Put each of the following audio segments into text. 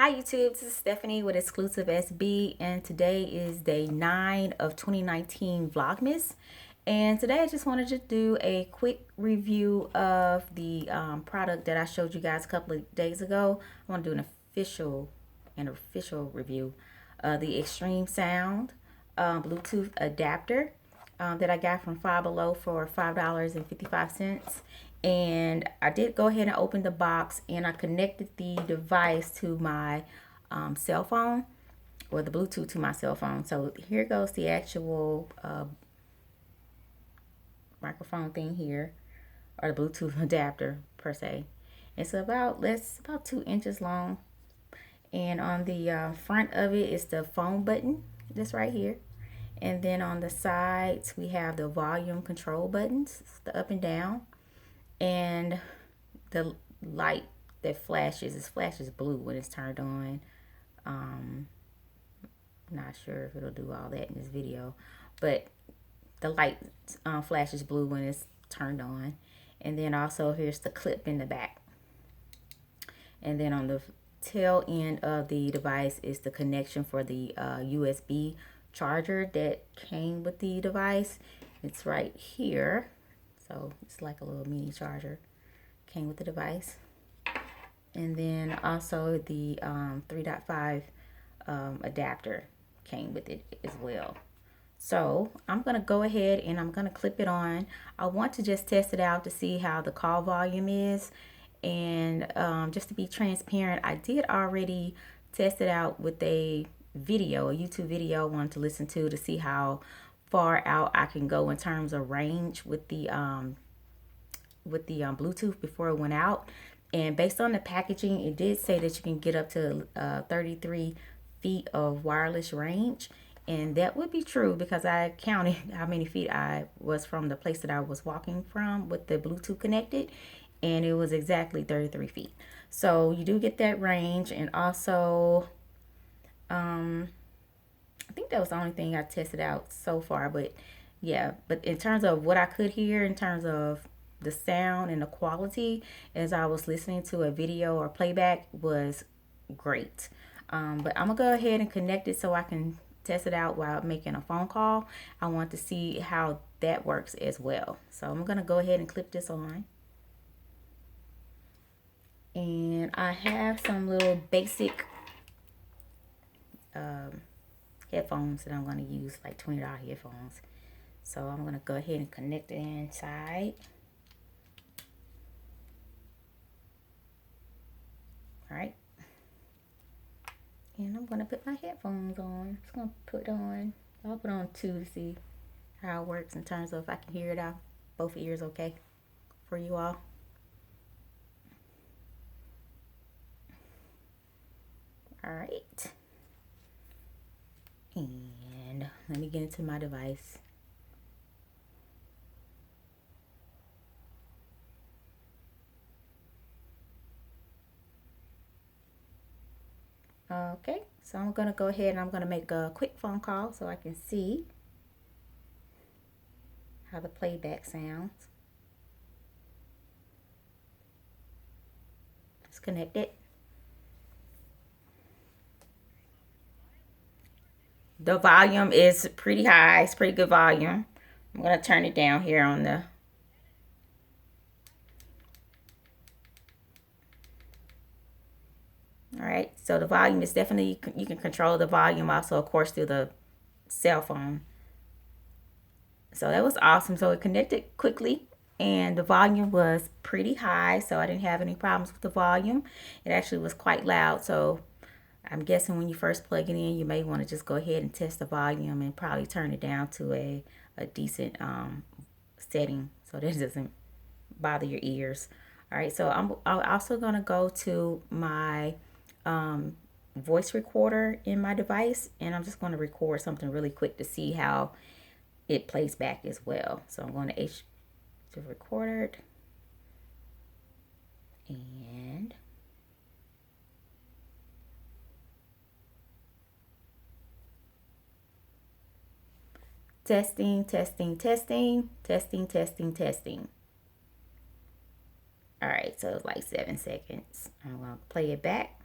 Hi YouTube, this is Stephanie with Exclusive SB, and today is day 9 of 2019 Vlogmas. And today I just wanted to do a quick review of the product that I showed you guys a couple of days ago. I want to do an official review of the Xtreme Sound Bluetooth adapter that I got from Five Below for $5.55. And I did go ahead and open the box, and I connected the device to my cell phone, or the Bluetooth to my cell phone. So here goes the actual microphone thing here, or the Bluetooth adapter per se. It's about 2 inches long, and on the front of it is the phone button, this right here. And then on the sides we have the volume control buttons, the up and down, and the light that flashes blue when it's turned on. Not sure if it'll do all that in this video, but the light flashes blue when it's turned on. And then also here's the clip in the back. And then on the tail end of the device is the connection for the USB charger that came with the device. It's right here. So it's like a little mini charger, came with the device. And then also the 3.5 adapter came with it as well. So I'm going to go ahead and I'm going to clip it on. I want to just test it out to see how the call volume is. And just to be transparent, I did already test it out with a YouTube video I wanted to listen to see how far out I can go in terms of range with the Bluetooth before it went out. And based on the packaging, it did say that you can get up to 33 feet of wireless range. And that would be true because I counted how many feet I was from the place that I was walking from with the Bluetooth connected. And it was exactly 33 feet. So you do get that range. And also, I think that was the only thing I tested out so far. But yeah, but in terms of what I could hear, in terms of the sound and the quality as I was listening to a video or playback, was great. But I'm gonna go ahead and connect it so I can test it out while making a phone call. I want to see how that works as well. So I'm gonna go ahead and clip this on. And I have some little basic headphones that I'm going to use, like $20 headphones. So I'm going to go ahead and connect it inside. All right. And I'm going to put my headphones on. I'm just going to put on, I'll put on 2 to see how it works in terms of if I can hear it out both ears okay for you all. All right. And let me get into my device. Okay, so I'm going to go ahead and I'm going to make a quick phone call so I can see how the playback sounds. Let's connect it. The volume is pretty high. It's pretty good volume. I'm going to turn it down here on the... All right, so the volume is definitely, you can control the volume also, of course, through the cell phone. So that was awesome. So it connected quickly, and the volume was pretty high, so I didn't have any problems with the volume. It actually was quite loud, so I'm guessing when you first plug it in, you may want to just go ahead and test the volume and probably turn it down to a decent setting so that it doesn't bother your ears. All right, so I'm also going to go to my voice recorder in my device, and I'm just going to record something really quick to see how it plays back as well. So I'm going to record, and testing, testing, testing, testing, testing, testing. All right, so it's like 7 seconds. I'm going to play it back.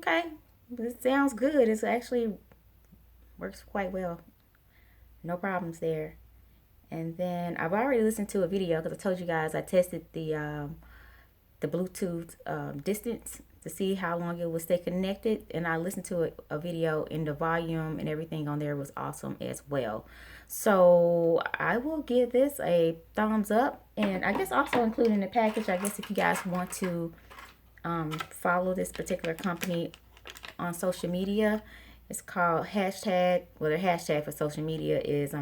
Okay, this sounds good. It's actually works quite well. No problems there. And then I've already listened to a video because I told you guys I tested the Bluetooth distance to see how long it would stay connected, and I listened to a video, and the volume and everything on there was awesome as well. So I will give this a thumbs up, and I guess also including in the package, I guess if you guys want to follow this particular company on social media, it's called hashtag, well, their hashtag for social media is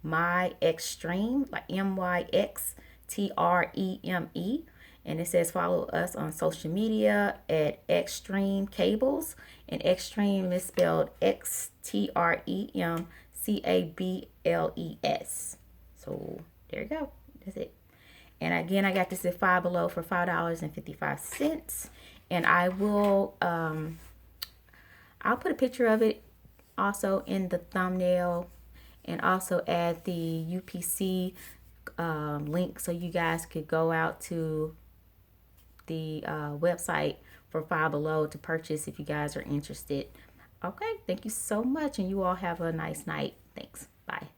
my Xtreme, like MYXTREME. And it says follow us on social media at Xtreme Cables. And Xtreme is spelled XTREMCABLES. So there you go. That's it. And again, I got this at Five Below for $5.55. And I will I'll put a picture of it also in the thumbnail, and also add the UPC link so you guys could go out to the website for Five Below to purchase if you guys are interested. Okay, thank you so much, and you all have a nice night. Thanks. Bye.